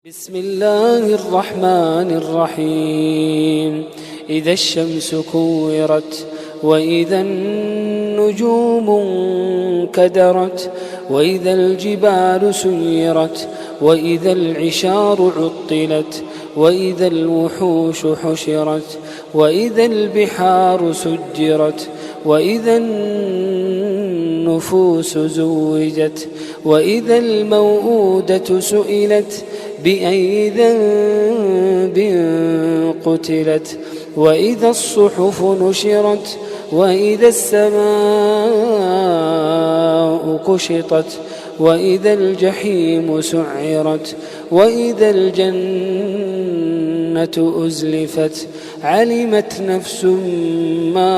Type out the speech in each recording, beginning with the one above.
بسم الله الرحمن الرحيم. إذا الشمس كورت وإذا النجوم انكدرت وإذا الجبال سيرت وإذا العشار عطلت وإذا الوحوش حشرت وإذا البحار سجرت وإذا النفوس زوجت وإذا الموءودة سئلت بأي ذنب قتلت وإذا الصحف نشرت وإذا السماء كشطت وإذا الجحيم سعرت وإذا الجنة أزلفت علمت نفس ما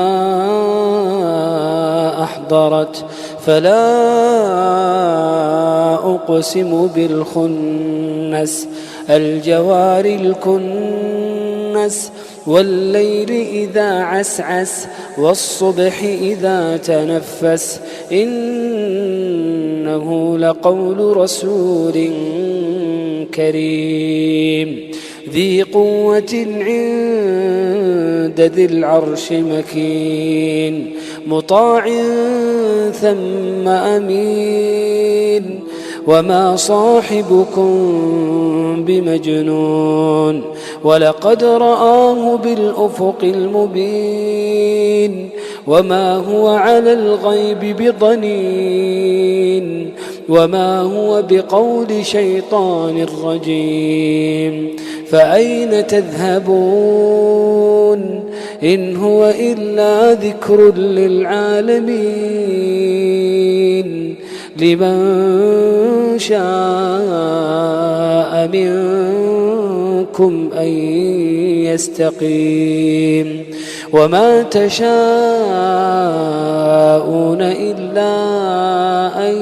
أحضرت فلا أقسم بالخنس الجوار الكنس والليل إذا عسعس والصبح إذا تنفس إنه لقول رسول كريم ذي قوة عند ذي العرش مكين مطاع ثم أمين وما صاحبكم بمجنون ولقد رآه بالأفق المبين وما هو على الغيب بضنين وما هو بقول شيطان رجيم فأين تذهبون إن هو إلا ذكر للعالمين لمن شاء منكم أن يستقيم وما تشاءون إلا أن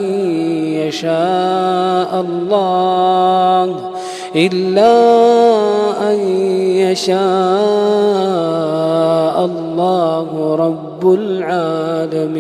يشاء الله رب العالمين.